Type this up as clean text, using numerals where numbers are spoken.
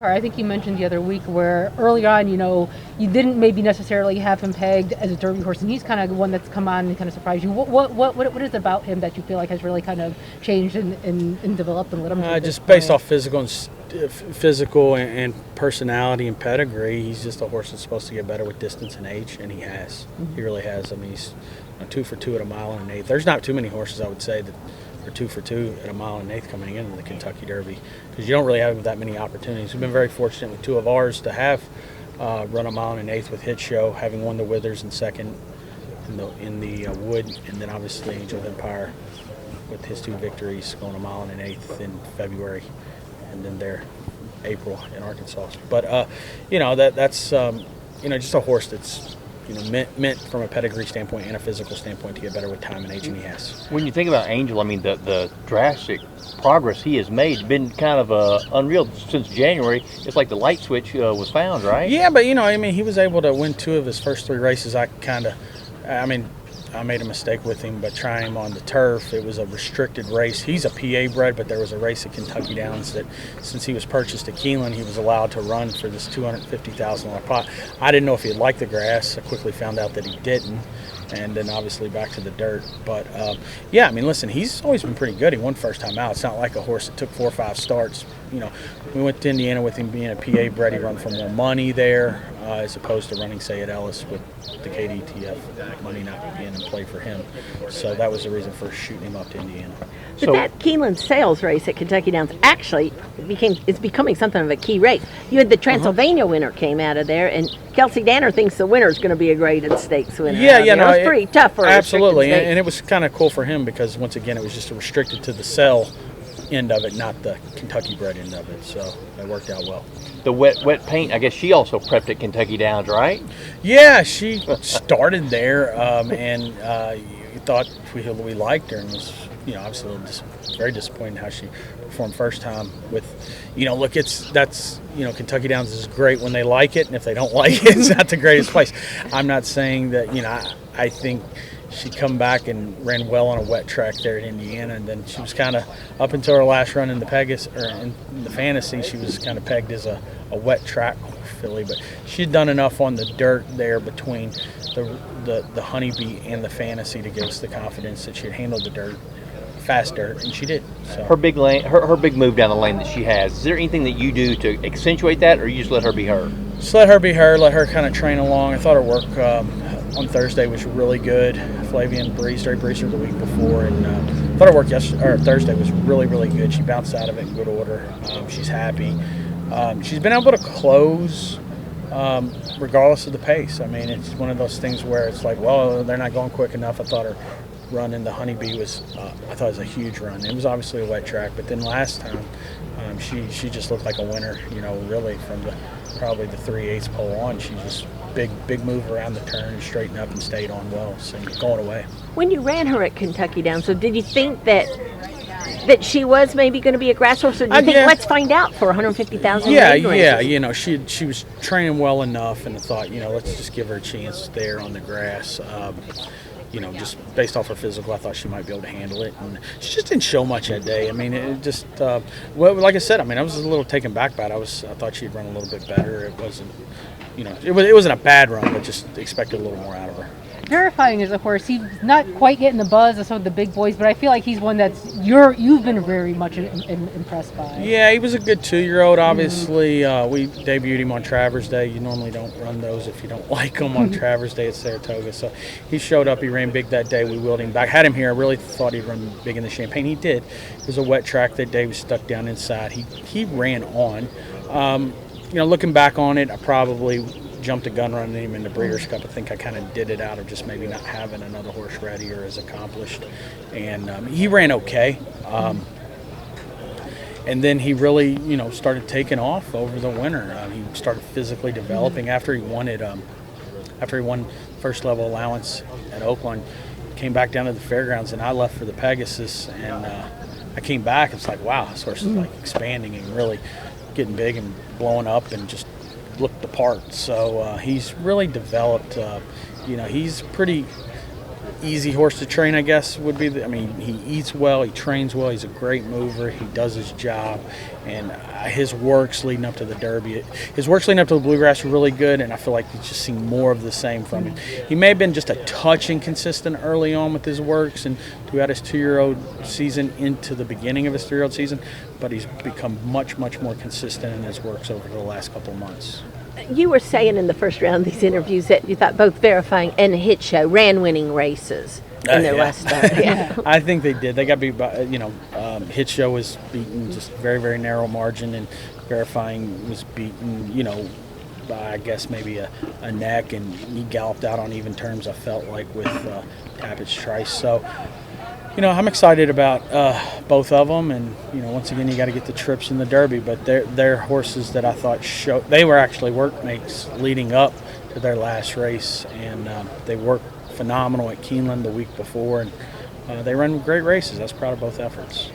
I think you mentioned the other week where early on, you didn't maybe necessarily have him pegged as a Derby horse, and he's kind of one that's come on and kind of surprised you. What is it about him that you feel like has really kind of changed and developed and led him to just based off physical and personality and pedigree, he's just a horse that's supposed to get better with distance and age, and he has. Mm-hmm. He really has. I mean, he's 2 for 2 at a mile and an eighth. There's not too many horses, I would say, that are 2 for 2 at a mile and an eighth coming into the Kentucky Derby, because you don't really have that many opportunities. We've been very fortunate with 2 of ours to have run a mile and an eighth with Hit Show, having won the Withers in second in the Wood, and then obviously Angel of Empire with his 2 victories going a mile and an eighth in February, and then there April in Arkansas. But that's just a horse that's meant from a pedigree standpoint and a physical standpoint to get better with time and age, and he has. When you think about Angel, I mean, the drastic progress he has made, been kind of unreal since January. It's like the light switch was found, right? Yeah, but he was able to win 2 of his first 3 races. I made a mistake with him, but trying him on the turf, it was a restricted race. He's a PA bred, but there was a race at Kentucky Downs that, since he was purchased at Keeneland, he was allowed to run for this $250,000 pot. I didn't know if he liked the grass. I quickly found out that he didn't, and then obviously back to the dirt. But listen, he's always been pretty good. He won first time out. It's not like a horse that took 4 or 5 starts. We went to Indiana with him being a PA bred. He run for more money there, as opposed to running, say, at Ellis with the KDTF money not being in play for him. So that was the reason for shooting him up to Indiana. But that Keeneland sales race at Kentucky Downs actually it's becoming something of a key race. You had the Transylvania winner came out of there, and Kelsey Danner thinks the winner is going to be a graded stakes winner. It was pretty tough for absolutely, and it was kind of cool for him because once again it was just restricted to the sell end of it, not the Kentucky bred end of it. So it worked out well. The wet paint, I guess she also prepped at Kentucky Downs, right? Yeah, she started there, and you thought we liked her, and was obviously very disappointed how she performed first time. With Kentucky Downs is great when they like it, and if they don't like it, it's not the greatest place. I'm not saying that. I think she come back and ran well on a wet track there in Indiana, and then she was kind of, up until her last run in the in the Fantasy, she was kind of pegged as a wet track filly, but she'd done enough on the dirt there between the Honeybee and the Fantasy to give us the confidence that she'd handle the dirt, fast dirt, and she did. So. Her big lane, her big move down the lane that she has, is there anything that you do to accentuate that, or you just let her be her? Just let her be her, let her kind of train along. I thought her work on Thursday was really good. Flavian breezed her the week before, and I thought her work Thursday was really, really good. She bounced out of it in good order. She's happy. She's been able to close regardless of the pace. I mean, it's one of those things where it's like, well, they're not going quick enough. I thought her run in the Honeybee was, a huge run. It was obviously a wet track, but then last time she just looked like a winner, really from probably the 3/8 pole on. She just big move around the turn and straightened up and stayed on well, so going away. When you ran her at Kentucky Downs, so did you think that she was maybe going to be a grass horse, or do you think let's find out for $150,000? Yeah. She was training well enough, and I thought, let's just give her a chance there on the grass. Just based off her physical, I thought she might be able to handle it. And she just didn't show much that day. I mean, it just, like I said, I was a little taken back by it. I thought she'd run a little bit better. It wasn't, it wasn't a bad run, but just expected a little more out of her. Terrifying as a horse. He's not quite getting the buzz of some of the big boys, but I feel like he's one that's you've been very much impressed by. Yeah, he was a good 2-year-old. Obviously, we debuted him on Travers Day. You normally don't run those if you don't like them on Travers Day at Saratoga. So he showed up. He ran big that day. We wheeled him back. Had him here. I really thought he'd run big in the Champaign. He did. It was a wet track that day. He was stuck down inside. He ran on. Looking back on it, I probably jumped a gun running him in the Breeders' Cup. I think I kind of did it out of just maybe not having another horse ready or as accomplished. And he ran okay. And then he really, started taking off over the winter. He started physically developing after he won first level allowance at Oakland. Came back down to the fairgrounds, and I left for the Pegasus. And I came back. It's like, wow, this horse is like expanding and really getting big and blowing up and just looked the part. So he's really developed. He's pretty easy horse to train, I guess, would be. I mean, he eats well, he trains well, he's a great mover, he does his job, and his works leading up to the Derby, his works leading up to the Bluegrass are really good, and I feel like you've just seen more of the same from him. He may have been just a touch inconsistent early on with his works and throughout his 2-year-old season into the beginning of his 3-year-old season, but he's become much, much more consistent in his works over the last couple of months. You were saying in the first round of these interviews that you thought both Verifying and Hit Show ran winning races in their last start. Yeah. I think they did. They got beat by, Hit Show was beaten just very, very narrow margin, and Verifying was beaten, by, I guess, maybe a neck, and he galloped out on even terms, I felt like, with Tappett's Trice. So, I'm excited about both of them, and once again, you got to get the trips in the Derby. But they're horses that I thought they were actually workmates leading up to their last race, and they worked phenomenal at Keeneland the week before, and they run great races. I was proud of both efforts.